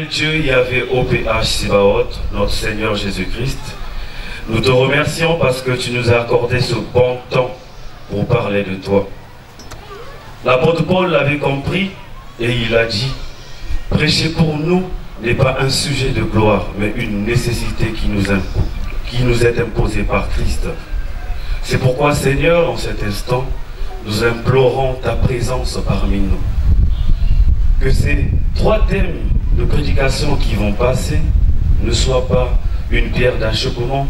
Dieu, Yahvé, OPH, Sibaoth, notre Seigneur Jésus-Christ, nous te remercions parce que tu nous as accordé ce bon temps pour parler de toi. L'apôtre Paul l'avait compris et il a dit, prêcher pour nous n'est pas un sujet de gloire, mais une nécessité qui nous est imposée par Christ. C'est pourquoi, Seigneur, en cet instant, nous implorons ta présence parmi nous. Que ces 3 thèmes de prédication qui vont passer ne soient pas une pierre d'achoppement,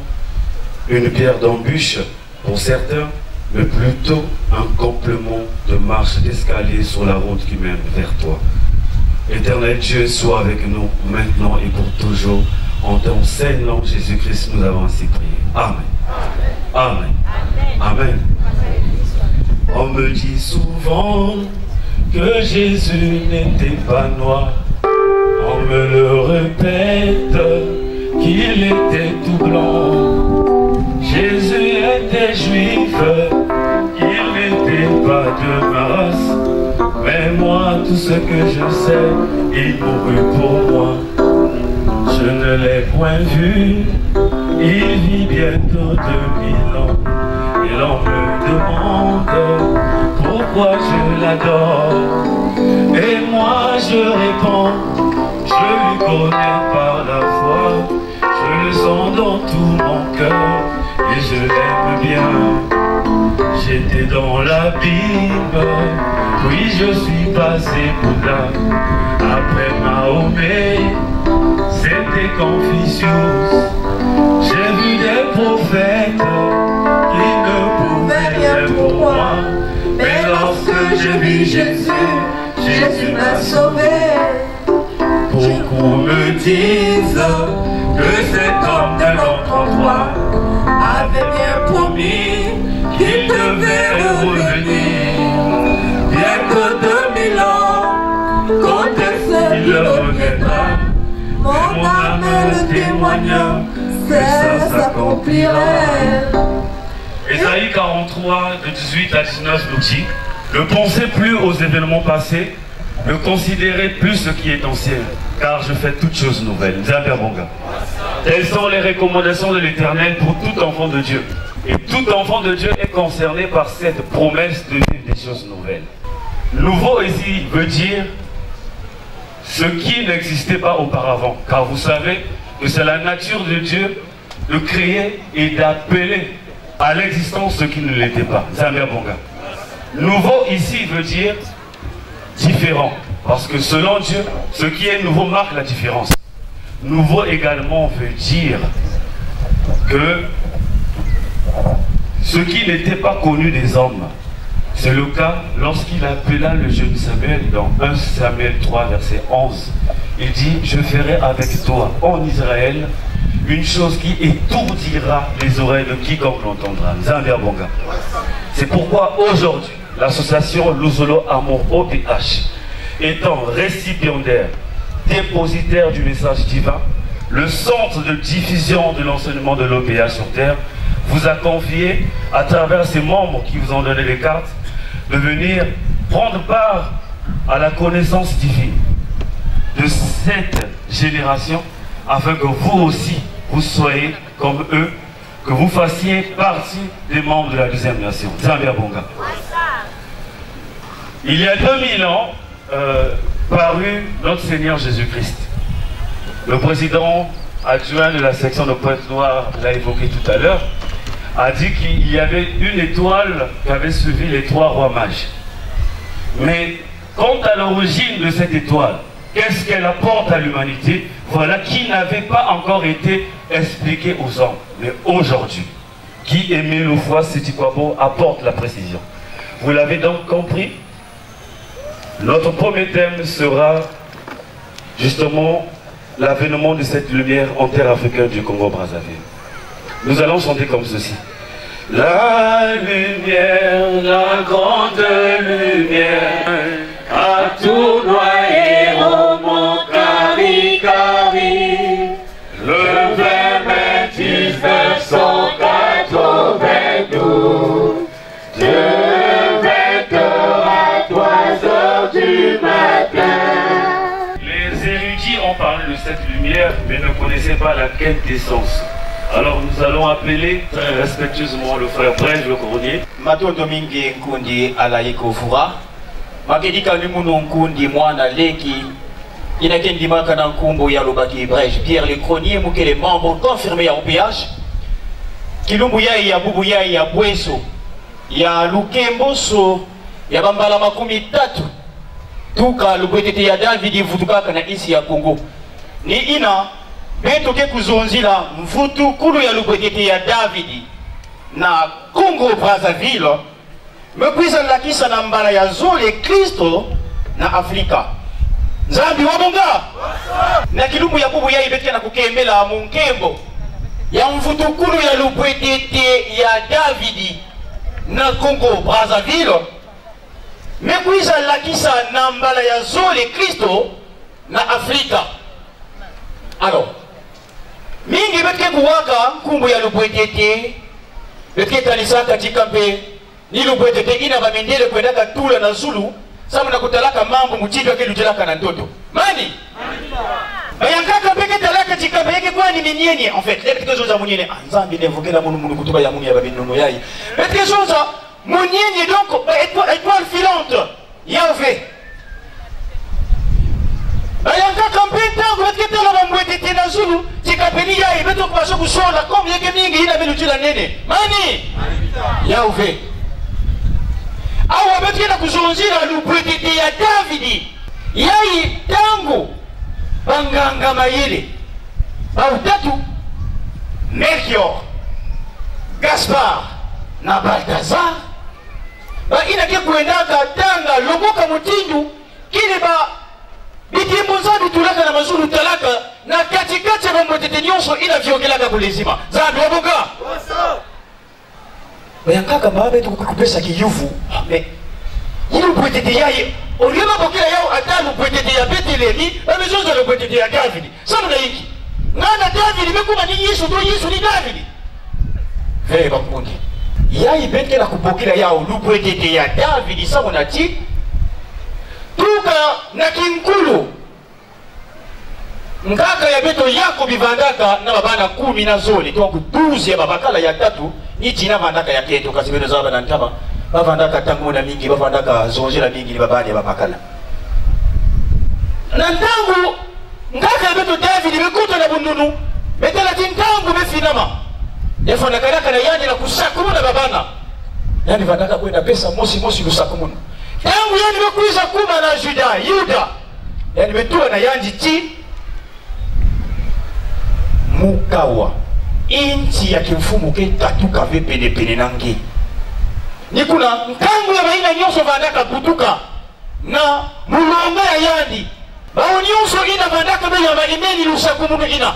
une pierre d'embûche pour certains, mais plutôt un complément de marche d'escalier sur la route qui mène vers toi. Éternel Dieu, sois avec nous maintenant et pour toujours. En ton saint nom, Jésus-Christ, nous avons ainsi prié. Amen. Amen. Amen. On me dit souvent que Jésus n'était pas noir. On me le répète qu'il était tout blanc. Jésus était juif, il n'était pas de ma race. Mais moi, tout ce que je sais, il mourut pour moi. Je ne l'ai point vu, il vit bientôt 2000 ans. Et l'on me demande pourquoi je l'adore. Et moi je réponds, je lui connais par la foi. Je le sens dans tout mon cœur et je l'aime bien. J'étais dans la Bible, oui je suis passé Bouddha. Après Mahomet, c'était Confucius. J'ai vu des prophètes qui ne pouvaient rien pour moi. Mais lorsque j'ai vu Jésus, Jésus m'a sauvé. Beaucoup me disent que cet homme de l'entre-trois avait bien promis qu'il devait revenir. Bien que 2000 ans, quand est-ce qu'il reviendra? Mon âme le témoigne, ça s'accomplirait. Ésaïe 43, de 18 à 19 nous dit, ne pensez plus aux événements passés, ne considérez plus ce qui est ancien, car je fais toutes choses nouvelles. Telles sont les recommandations de l'Éternel pour tout enfant de Dieu. Et tout enfant de Dieu est concerné par cette promesse de vivre des choses nouvelles. Nouveau ici veut dire ce qui n'existait pas auparavant, car vous savez que c'est la nature de Dieu de créer et d'appeler à l'existence ce qui ne l'était pas. Nouveau ici veut dire différent. Parce que selon Dieu, ce qui est nouveau marque la différence. Nouveau également veut dire que ce qui n'était pas connu des hommes, c'est le cas lorsqu'il appela le jeune Samuel dans 1 Samuel 3 verset 11. Il dit, je ferai avec toi en Israël une chose qui étourdira les oreilles de quiconque l'entendra. C'est pourquoi aujourd'hui, l'association Luzolo Amour OPH, étant récipiendaire, dépositaire du message divin, le centre de diffusion de l'enseignement de l'OPH sur terre vous a confié, à travers ses membres qui vous ont donné les cartes, de venir prendre part à la connaissance divine de cette génération, afin que vous aussi, vous soyez comme eux, que vous fassiez partie des membres de la deuxième nation. Zambia Bonga. Il y a 2000 ans, parut notre Seigneur Jésus-Christ. Le président adjoint de la section de Pointe-Noire l'a évoqué tout à l'heure, a dit qu'il y avait une étoile qui avait suivi les 3 rois mages. Mais quant à l'origine de cette étoile, qu'est-ce qu'elle apporte à l'humanité, voilà qui n'avait pas encore été expliqué aux hommes. Mais aujourd'hui, qui aimait le foi, Sitikwabo apporte la précision. Vous l'avez donc compris? Notre premier thème sera justement l'avènement de cette lumière en terre africaine du Congo-Brazzaville. Nous allons chanter comme ceci. La lumière, la grande lumière, a tout noyé au mont Cari-Cari. Le 20 mai 1992, de 20h à 3h du matin. Les érudits ont parlé de cette lumière, mais ne connaissaient pas la quintessence. Alors nous allons appeler très respectueusement le frère Brège le Coronier. Mato Domingue Nkundi Alaiko Fura. Makedika Limuno Nkundi Mwana Leki. Inakendi Makana Nkumbo Yalobaki Brège. Pierre le Coronier, Mouké les membres confirmés à OPH. Kilumbu ya Bubu ya Bweso. Ya Lukemboso. Ya Bambala Makumi Tatu. Tuka Lubwetete ya David Vutuka kana isi ya Congo. Ni ina. Betoke kuzonzila mvutu kulu ya lubwetete ya Davidi na Congo Brazzaville mekwiza lakisa na mbala ya zole Kristo na Afrika. Nzambi wabonga na kilumbu ya bubu ya ibetke na kukembela munkembo ya mvutu kulu ya lubwetete ya Davidi na Congo Brazzaville mekwiza lakisa na mbala ya zole Kristo na Afrika. Alors mingi betke kuwaka kumbu ya lubwetete betke kanisa katika mpe ni lubwetete ina bamendele kwendaka tula na Zulu samu na kutalaka mambo mchindo ke lujelaka na ndoto mani bayankaka peke talaka chikambe yake kwa ni minyenye en fait les betke zoza munyenye nzambi nevokela munu kutuba ya munu ya babinono yayi betke zoza munyenye donc étoile filante yave Bayanga kampenta kubetketa la bambwetete na Zulu tikapeni ya ibeto kubasho kusola comme yeke mingi ina belutila nene mani ya uve awa betketa kuzonzira lubwetete ya Davidi yai tangu banganga mayele bautatu Melchior Gaspard na Balthazar ba ina ke kuendaka tanga loboka mutindu kile ba bitimboza bitulaka na mazulu talaka na katikati ya bambwetete nyonso ina vyogelaka kulezima zambi wabuka bayankaka mbabe tukupesa kiyuvu mais ilu bwetete yaye oliema bokela yao ata lubwetete ya Betelemi bamezoza lubwetete ya Davidi samuna hiki ngana Davidi mekuma ni Yesu to Yesu ni Davidi veye bakundi yayi betela kupokela yao lubwetete ya Davidi samuna ti tuka na kinkulu ngaka ya beto yako bivandaka na babana 10 na zoli donc 12 ya babakala ya tatu ni jina vandaka ya keto kasi beto zaba na ntaba bavandaka tangu na mingi bavandaka zonjela mingi ni babani ya babakala na ntangu ngaka ya beto David bekuta na bundunu betela tintangu befinama efana karaka na yani na kusakuru na babana yani vandaka kwenda pesa mosi lusako muno tangu yani bekuiza kuma na Yuda yani betua na yanji ti mukawa inchi ya kimfumu ke tatuka ve pene nangi ni kuna ntangu ya baina nyoso vandaka kutuka na mulonga ya yandi bao nyuso ina vandaka be ya malimeni lusako muno ina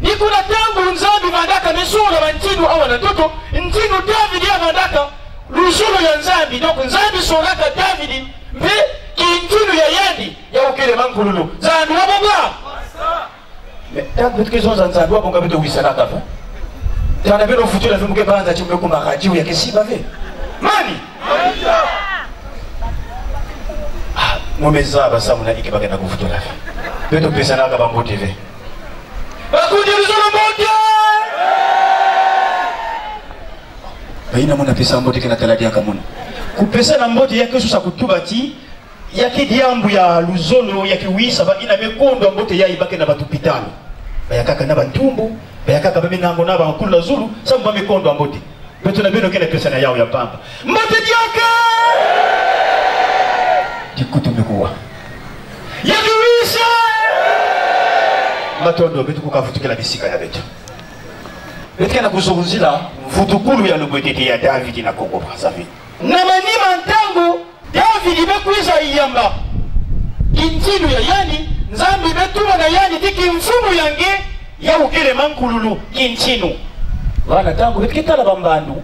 ni kuna tangu nzambi vandaka mesura bantinu awa na toto ntinu David ya vandaka lusolo ya nzambi donc nzambi solaka David mbe kintinu ya yandi ya ukele mankululu zandu wabonga tangu tukizo za nzambi wabonga beto wisanaka fa tana beno futula vimuke banza chimbe kuma radio ya kesiba ve mani momeza basamu na ikibaka na kufutula beto pesa na kaba mbote ve bakundi lusolo mbote baina mona pesa mbote kena kaladi yaka mona kupesa na mbote yake susa kutuba ti yake diambu ya luzolo yake wisa ba ina mekondo mbote ya ibake na batupitano bayakaka na batumbu bayakaka bame nango na bakula zulu samba mekondo mbote beto na beno kena pesa na yao ya pamba mbote yake dikutumekuwa yake wisa matondo beto kukafutukela bisika ya beto beto na kuzunguzila mfutukulu ya lubwetete ya David na Kongo Brazzaville na manima ntango David bekuiza iyamba kintinu ya yani nzambi betuma na yani tiki mfumu yange ya ukele mankululu kintinu wana tango betkitala bambandu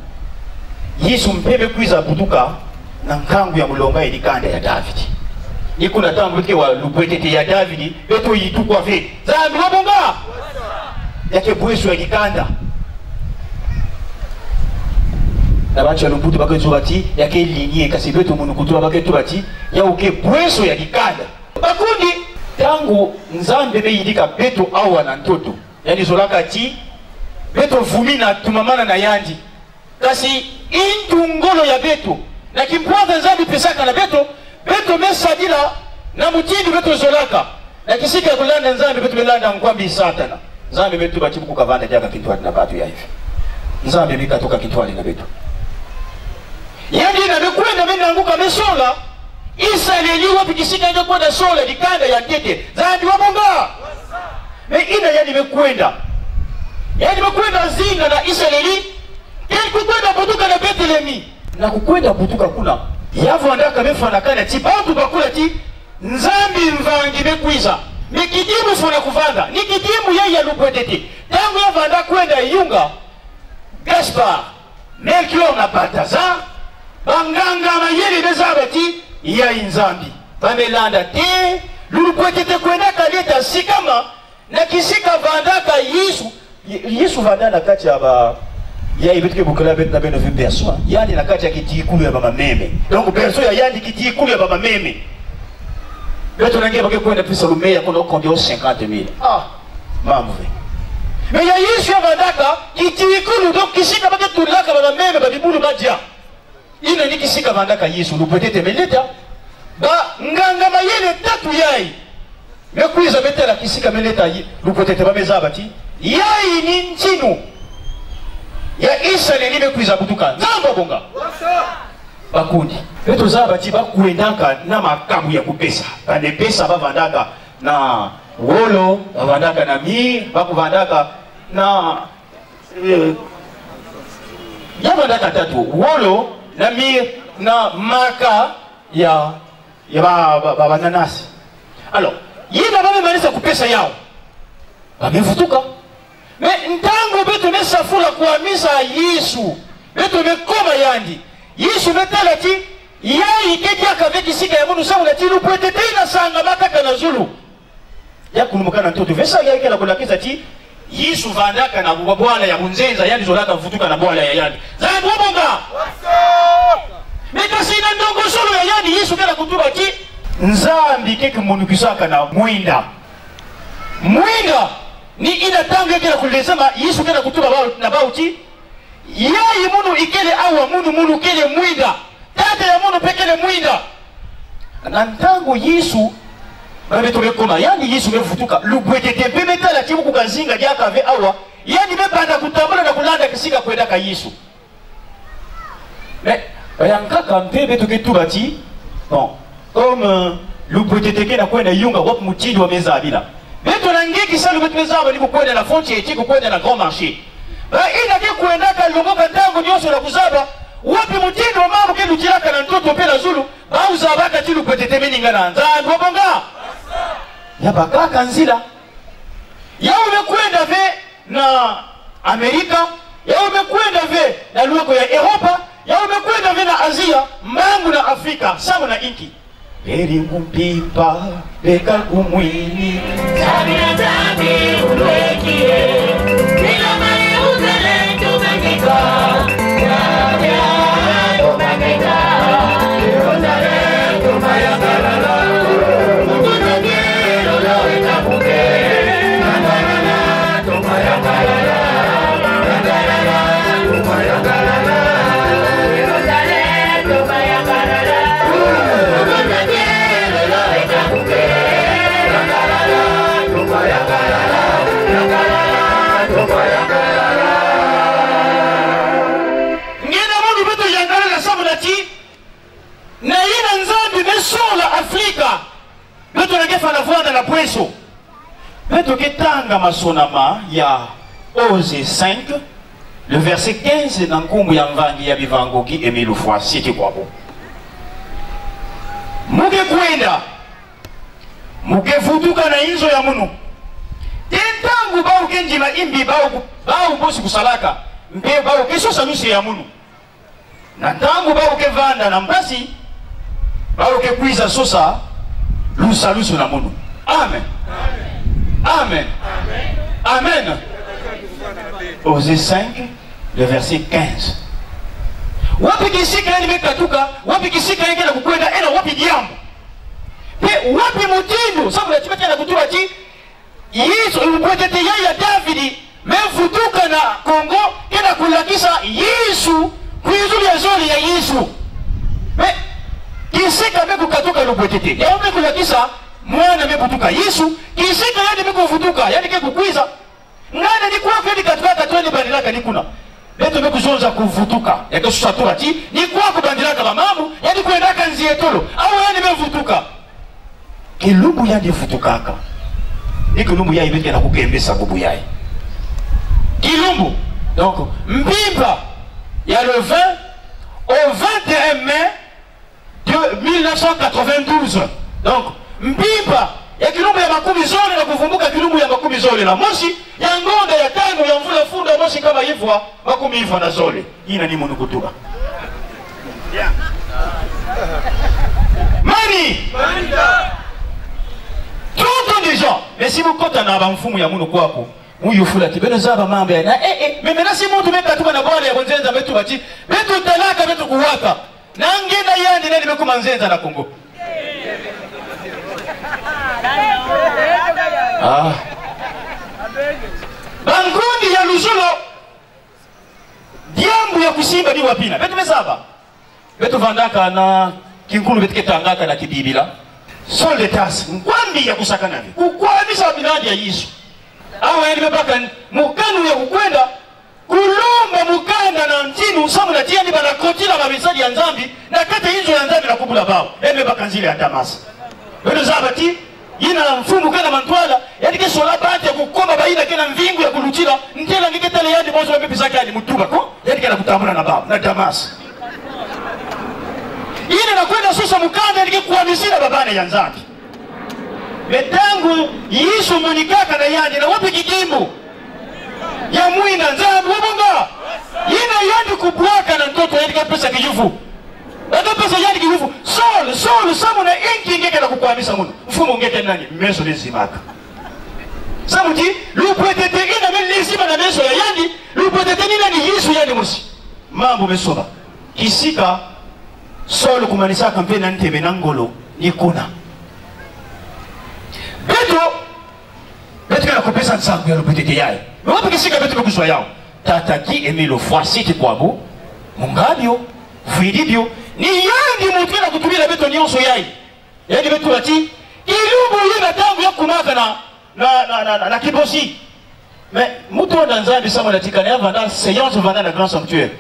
Yesu mpebe kuiza butuka na nkangu ya mulonga ilikanda ya David nikuna tango betke wa lubwetete ya David beto yitukwa ve zambi wabonga yake bwesu ya likanda na bacha lubutu baketu bati yake linie kasi beto munu kutuba baketu bati ya uke bweso ya likanda bakundi tangu nzambe beyidika beto awa na ntoto yani zolaka ti beto vumina tumamana na yandi kasi intu ngolo ya beto na kimpwaza nzambe pesaka na beto mesadila na mutindi beto zolaka na kisika kulanda nzambe beto belanda nkwambi satana nzambe beto bati kukavanda jaga kitwali na batu ya hivi nzambe bikatoka kitwali na beto yani na bekwenda menanguka mesola Israeli wapi kisika ndio kwenda sola dikanda ya tete zandi wabonga me ina yani bekwenda zinga na Israeli yani kukwenda butuka na Bethlehemi na kukwenda butuka kuna yavo andaka mefana kana ti bantu bakula ti nzambi mvangi bekwiza mikidimu fona kuvanda nikidimu yeye ya lubwetete tangu yavanda kwenda yunga Gaspar Melchior na Balthazar banganga mayele bezabati ya inzambi bamelanda te lulupwetete kwenda kaleta sikama na kisika vandaka Yesu vandana kati ya ba ya ibetike bukala bet na beno vi perso yani na kati ya kitikulu ya mama meme donc perso ya yani kitikulu ya mama meme beto nange bake kwenda pesa lumeya kono kondio 50,000 mambo ve mais ya Yesu vandaka kitikulu donc kisika bake tulaka mama meme babibulu badia ina nikisika vandaka Yesu lupetete meleta ba nganga mayele tatu yai mekuiza betela kisika meleta lupetete bamezabati yai ni ntinu ya Israeli mekuiza butuka nzambo bonga bakundi beto zabati bakuendaka na makamu ya kupesa bane pesa bavandaka na wolo bavandaka na mi bakuvandaka na yavandaka tatu wolo na mir na maka ya bananasi alors yina bamemanisa kupesa yao bamevutuka me ntango beto mesafula kuamisa Yesu beto mekoma yandi Yesu metala ti yai kediaka vekisika ya munu saula ti lupwetete ina sanga makaka na zulu yakulumukana ntoto vesa yake la kulakisa ti Yesu vandaka na bwana ya munzenza yani zolaka vutuka na bwana ya yandi zandu wabonga mekasi ina ndongo solo ya yandi Yesu kala kutuba ti nzambi keke munu kisaka na mwinda ni ina tangu yake la kulesema Yesu kala kutuba na bauti yai munu ikele awa munu kele mwinda tata ya munu pekele mwinda na ntango Yesu babetolekoma yani Yesu mevutuka lubwetete mpe metala timu kukazinga diakave awa yani mebanda kutambola na kulanda kisika kwenda ka Yesu Mais yanga kampe beto ke tout bati. Bon, comme le peut-être que na kwenda yunga wap mutindi wa meza abila. Beto na ngeki sa le beto meza abali ko kwenda na frontier eti ko kwenda na grand marché. Ba ina ke kwenda ka longo kantango nyonso la kuzaba. Wapi mutindi wa mambo ke lutiraka na ntoto pe na Zulu. Ba uzaba ka ti le peut-être meninga na nza ndobonga. Ya bakaka nzila. Ya umekwenda ve na Amerika, ya umekwenda ve na luego ya Europa, ya umekwenda ve na Asia, mangu na Afrika, samu na inki. Beri mpipa, beka kumwini. Tabi na tabi ulekie, bila mai uzele tumekika. Tabi ya tumekika, uzele tumayangalala. Mkutukiro lo itapuke. Na ina nzambi mesola Afrika beto nagefa na voanda na pweso beto ketanga masonama ya Osée 5 le verset 15 na nkumbu ya mvangi ya bivangoki Emile fois siti kwabo muge kwenda muge futuka na inzo ya munu tentangu bau kenjima imbi bau bosi kusalaka mpe bau keso sanusi ya munu na tangu bau kevanda na mbasi bau ke kuiza sosa lusalusu na munu. Amen. Amen. Amen. Amen. Osée 5, le verset 15. Wapi kisika yani mekatuka, wapi kisika yani kena kukwenda, ena wapi diambo. Pe wapi mutindu, sabu ya chimete na kutuba chi, Yesu, upwetete ya Davidi, mefutuka na Kongo, kena kulakisa Yesu, kuizuli ya zoli ya Yesu. Me, kisika meku katuka lupwetete, ya meku lakisa, mwana meputuka Yesu, kisika yani meku futuka, yani keku kuiza, ngana ni kwa kweli katika katweni bandilaka nikuna. Beto meku zonza kufutuka, ya kesusatura chi, ni kwa kubandilaka mamamu, yani kuendaka nzietolo, au yani mefutuka. Kilumbu yani futukaka. Ni kilumbu ya ibeke na kukembesa bubu yai. Kilumbu. Donc, Mbimba, il y a le 20 au 21 mai de 1992. Donc, Mbimba, il y a kilumbu ya makumi zole na kuvumbuka kilumbu ya makumi zole na moshi, ya ngonda ya tano ya mvula funda moshi kama hivyo makumi hivyo na zole. Ina ni munu kutuba. Mani! Tout ans déjà. Mais si vous comptez na bamfumu ya munu kwako, muyu fula tibeno zaba mambo ya na mais maintenant si muntu mekatuka na bwale ya bonzenza betu bati, betu talaka betu kuwaka. Na ngenda yandi nani bekuma nzenza na Kongo. Ah. Bangundi ya luzulo diambu ya kusimba ni wapina. Betu mesaba. Betu vandaka na kinkulu betu ketangaka na kibibila. Sol de tas, ngwambi ya kusakana vi. Kukwamisa binadi ya Yesu. Awa yani mepaka mukanu ya kukwenda kulomba mukanda na ntinu samu na tiani bana kotila mabisadi ya nzambi na kata hizo ya nzambi na kubula bao. Eme baka nzile ya tamasa. Wendo zabati, yina mfumu kena mantwala, yani ke sola bati ya kukoma baina kena mvingu ya kulutila, ntela ngiketale yani mozo wa mepizaki yani mutuba ko, yani kena kutamuna na bao, na tamasa. Ile na kwenda sasa mukanda nige kuhamisina babane ya nzambi. Metangu Yesu munikaka na yandi na wapi kigimbu ya mwina nzambi wabonga. Ina yandi kubwaka na mtoto yandi kapesa kijufu. Wata pesa yandi kijufu. Sol samu na inki ngeke na kukuhamisa munu. Mfumu ngeke nani? Meso lezimaka. Samu ti lupwetete ina meni lezima na meso ya yandi. Lupwetete nina ni Yesu yandi musi. Mambo mesoba. Kisika Solo kumanisa kampeni na ntebe na ngolo nikuna. Beto kana kopesa nsangu ya lupetete yae. Mwapi kisika beto kuswa yao. Tataki Emile fois siti kwabu. Mungabio, Fuidibio. Ni yandi mutu na kutumila beto nyonso yae. Yandi beto lati. Ilubu yena tangu ya kumaka na kibosi. Mais mutu wa nzambi sama latika na vanda séance vanda na grand sanctuaire.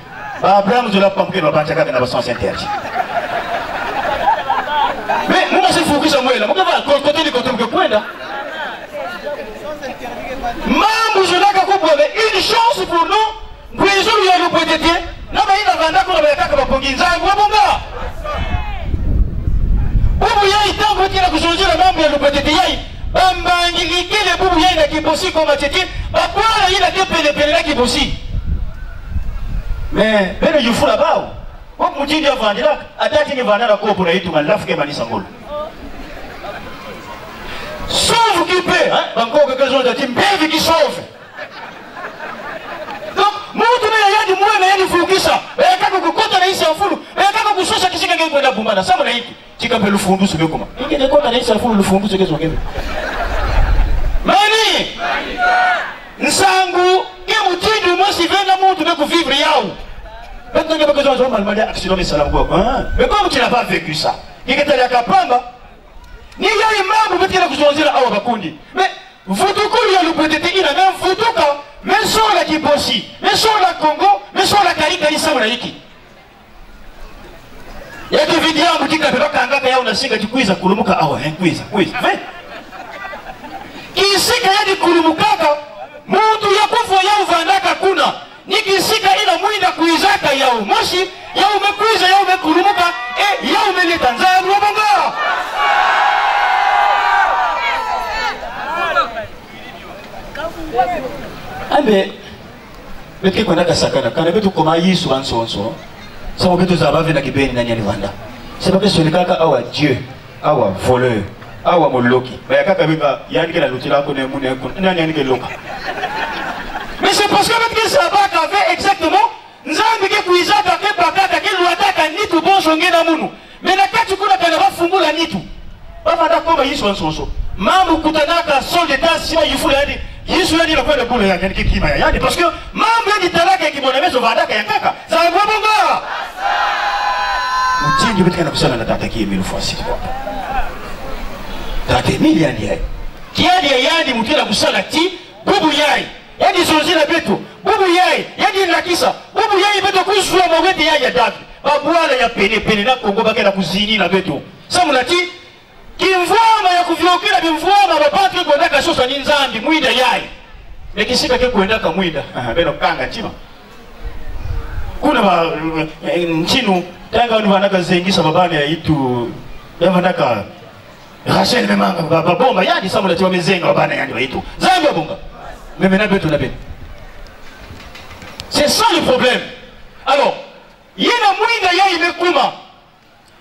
Abraham de la pompe va pas avec un sens interdit. Mais moi c'est fou que ça moi là, moi va côté du côté que pointa. Mambo je n'ai qu'à comprendre une chance pour nous, pour les jours où nous pouvons être, n'a pas eu la vente qu'on avait qu'à pour Ginza, Wabonga. Boubouya il t'a envoyé la changer la mambo nous pouvons être, Bambangi les boubouya il a qui bossi comme attirer, Bakwa il a qui pele qui bossi. Mais ben il faut là-bas. Quand vous dites vendre là, attendez que vendre la cour pour aller tout mal, là faut que mani sangol. Sauve qui paie, hein? Encore quelque chose de type bien qui sauve. Donc, moi tout le monde a dit moi mais il faut que ça. Mais quand vous comptez là ici en fou, mais quand vous cherchez qui c'est quelqu'un qui va bombarder, ça me l'a dit. Tu peux le fond sur le comment? Il y a quoi là ici en fou le fond sur qu'est-ce qu'on fait? Mani, Nsangu, qui vous dit de moi si vient la monde de vivre yao. Maintenant, il y a besoin de mal accident mais ça l'a quoi? Mais comme tu n'as pas vécu ça, il est allé à Kapamba. Ni ya imamu beti la kuzonzira awa bakundi. Mais vutuku ya lupetete ina même vutuka, mais sur la Kibosi, mais sur la Congo, mais sur la Karika Isama hiki. Ya kividia mbutika pera kangaka ya unasinga kikwiza kulumuka awa kwiza. Kisika ya di kulumukaka, muntu ya kufu ya uvandaka kuna. Nikisika ina mwinda kuizaka ya umoshi, ya umekwiza ya umekulumuka, ya umeleta nzani wabonga. Abe betke kwenda kasakana kana betu koma yisu ansonso sama betu zabave na kibeni na nyani vanda sababu solikaka awa Dieu awa voleur awa moloki baya kaka bika yani kila lutila ko ne mune ko nani yani ke loka. Mais c'est parce que betke sabaka avait exactement nzambi ke kuizaka ke bakaka ke luataka nitu bonso ngena munu mais na kati kuna kana bafungula nitu bafanda koma yisu ansonso mamu kutanaka sol d'état si yifu yani Yesu yadi la kwenda bure yake kikima yani parce que mambo yadi talaka yakimonemezo vadaka yakaka za bonga mtingi bitika na kusana na tata kie 1000 fois sit kwa tata 1000 yani kiadi yadi mutila kusala ti bubu yai yadi zonzila betu bubu yai yadi lakisa bubu yai betu kuzwa mawete yai ya davi babwala ya pene na Kongo bakela kuzini na betu samulati kimvwama ya kuvyokela bimvwama bapatwe kwendaka sosa ni nzambi mwida yai nekisika ke kwendaka mwida beno kanga chima kuna ba nchinu tanga wanu vanaka zengisa babane ya itu ya vanaka Rachel memanga babomba yadi samula tiwa mezenga babane yadi wa itu zambi wa bunga memena betu na betu. C'est ça le problème. Alors yena mwida yai mekuma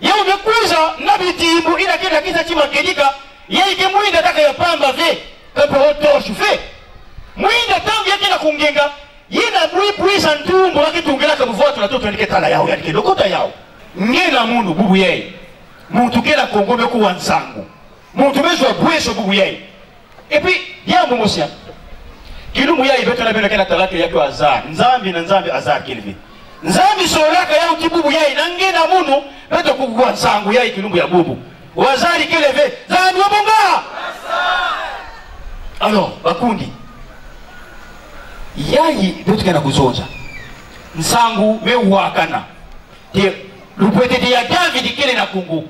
ya umekuza nabitimbu ila kila kisa chima kedika ya ike mwinda taka ya pamba ve kapo otoshu ve mwinda tangu yake na kungenga yina bui santumbo waki tungela kabuvotu na toto yanike tala yao yanike lokota yao ngena mundu bubu yei muntu kela Kongo meku wansangu muntu mezwa bweso bubu yei epi yambo mosia kilumu yei beto na beno kena talake yake azar nzambi na nzambi azar kilvi nzambi solaka yao kibubu yei na ngena mundu beto kukua nsangu yai kilumbu ya bubu wazari keleve zambi wabonga. Alors bakundi yai betu kena kuzonza nsangu mewakana te lupwete ya David kele na Kongo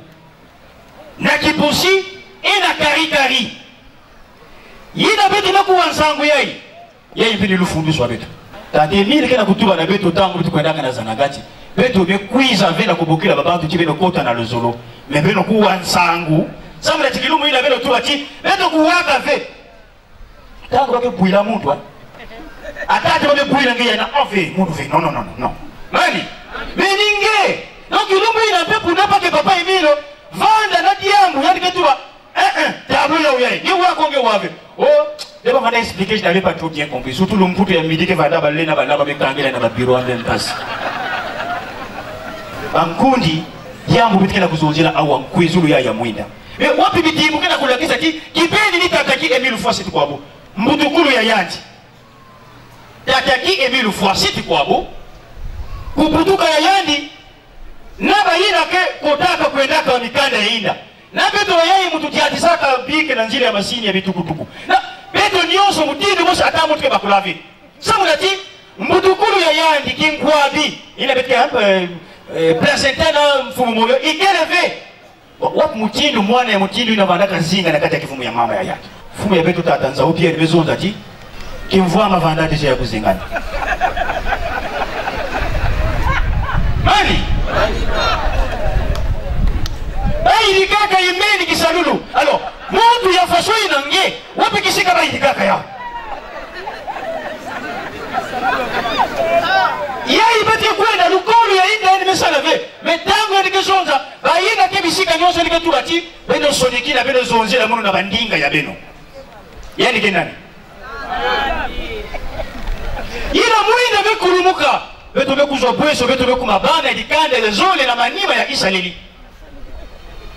na Kibosi ina karikari yina betu nakuwa nsangu yai vini lufundiswa betu tante mili kena kutuba na betu tangu betu kwendaka na zanagati betu mekwiza vena kubukila babantu chibeno kota na lozolo mebeno kuwa nsangu samula chikilumu ila beno tuwa chi betu kuwaka ve tangu wake buila mundwa atati wake buila nge na ove mundu ve no mani meninge no kilumu ila pepu napake papa emilo vanda na diamu yani ketuwa tabou ya uyaye ni wako nge wave deba vanda expliquer je n'avais pas trop bien compris surtout le mputu ya midi ke vanda balena balaba bekangela na babiro ande mpasi Bankundi yambu bitikena kuzonjela awa kwezulu ya mwinda. Wapi bitimu kena kulakisa ki kipeni ni tataki 1000 fois sit kwabo. Mbutukulu ya yanti. Tataki 1000 fois sit kwabo. Kubutuka ya yandi naba yina ke kotaka kwendaka mikanda ya inda. Na beto yai mtu tiati saka bike na njira ya masini ya bitukutuku. Na beto nyoso mutindi mosa atamu tuke bakulavi. Samulati Mbudukulu ya yandi kinkwabi ina bete hapa placenta na mfumo moyo ikeleve wapi mutindo mwana ya mutindo inavandaka zinga na kati ya kifumu ya mama ya yake fumu ya betu tatanza upia nimezonza ti kimvua mavanda deja ya kuzingana mani bayi kaka imeni kisalulu alo mtu ya faso inange wapi kisika bayi kaka ya yai bati kwenda lukolu ya inda ni mesalave metango ya nikizonza bayina kebisika nyonso niketulati beno sonikila beno zonzela muno na bandinga ya beno yani kenani ina muina bekulumuka beto bekuzwa bweso beto bekumabana dikanda lezole na manima ya Israeli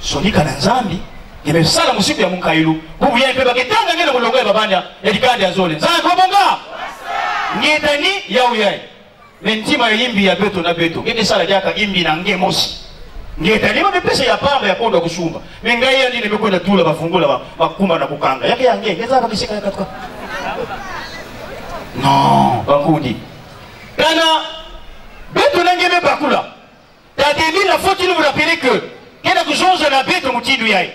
sonika na nzambi yemesala musiku ya munkailu bubu yeye peba ketanga ngene mulongo ya babanda ya dikanda ya zole nzambi wabonga ngedani ya uyai mentima ya imbi ya beto na beto ngeke sala jaka imbi na nge mosi ngedani mapesa ya pamba ya kondo kusumba mengai ya ndine bekwenda tula bafungula bakuma na kukanga yake ya nge ngeza bakishika yakatuka non bakudi kana beto na ngeme bakula tatemi la faut il vous rappeler que kena kuzonza na beto mutindu yai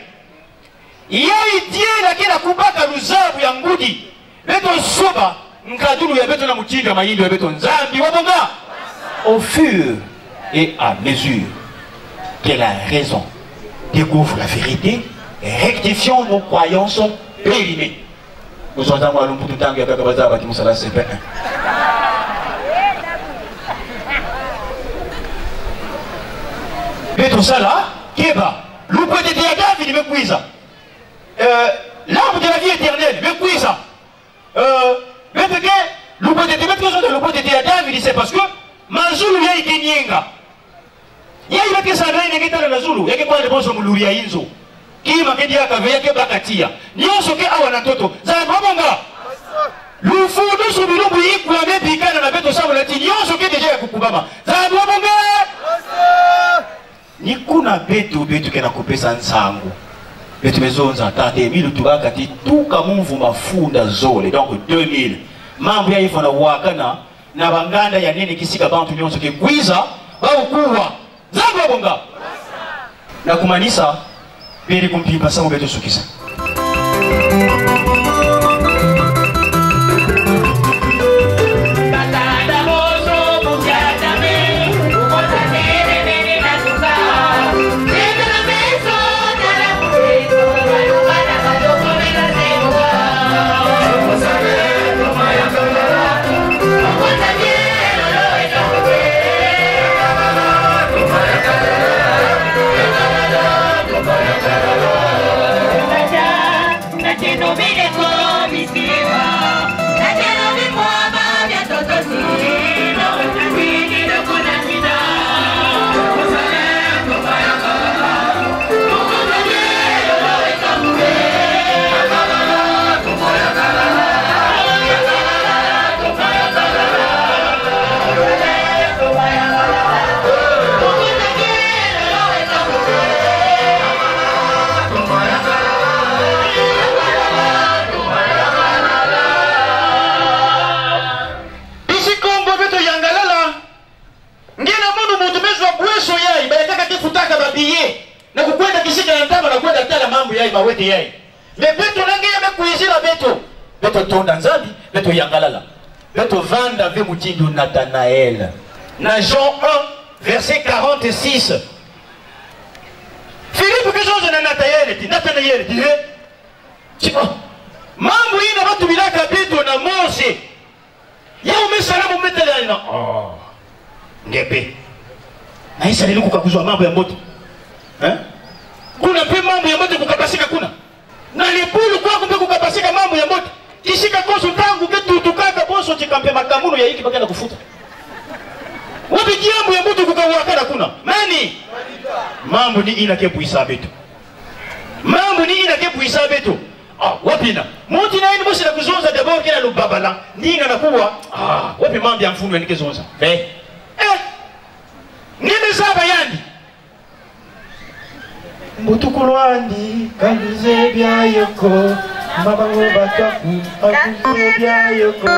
yai die na kena kubaka luzabu ya ngudi beto soba nkadulu ya beto na mutindu ya mayindo ya beto nzambi wabonga au fur et à mesure que la raison découvre la vérité rectifions nos croyances périmées nous entendons à l'ombre tout temps qu'il y a kakabaza bati musala sepe beto sala keba lupo de David mekwiza l'arbre de la vie éternelle mekwiza beto ke lupo de David c'est parce que mazulu ya ikinyenga ya ibake sana ine kitala na zulu yake kwa boso muluri ya inzo kima kedi yakave yake bakatia nyonso ke awa na toto za babonga lufudu subirubu ikwa mepikana na beto sabu lati nyonso ke deja ya kukubama za babonga ni kuna betu kena kupesa nsangu betu mezonza tate milu tubaka ti tuka mumvu mafunda zole donc 2000 mambo ya ifana wakana na banganda ya nini kisika bantu nyonso ke kwiza bau kuwa zangu wabonga na kumanisa beri kumpimba sangu betu sukisa na kukwenda kishika ya ntama na kwenda tala mambo yai mawete yai me beto nange ya mekuizira beto tonda nzambi beto yangalala beto vanda ve mutindu Nathanael na Jean 1 verset 46 Philippe kizozo na Nathanael ti mambo ina watu bilaka beto na Mose ya umesalamu metela na ngebe na isa niluku kakuzwa mambo ya moto kuna pe mambo ya moto kukapasika kuna na lipulu kwa kumbe kukapasika mambo ya moto kishika koso tangu ketu tukaka boso chikampe makamuno ya hiki bakenda kufuta wapi jambo ya moto kukawakana kuna mani mambo ni ina kepu isabetu mambo ni ina kepu isabetu wapi na muti na ini bosi na kuzonza d'abord kila lubabala ninga na kuwa wapi mambo ya mfumo ya nikezonza nime zaba yandi Mutukulwandi kaluze bya yoko mabango bataku akuze bya yoko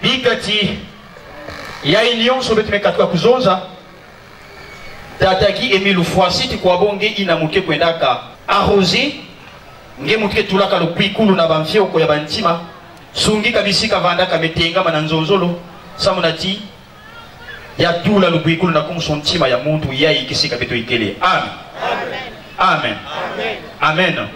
bikati ya ilion so betime katika kuzonza tataki emilu fuasiti kwa bonge ina muke kwendaka arrosi nge muke tulaka lukwikulu na bamfio ko ya bantima sungi kabisika vandaka metenga mananzonzolo samunati ya tula lukwikulu na kumsontima ya muntu yayi kisika beto ikele amen amen amen, amen.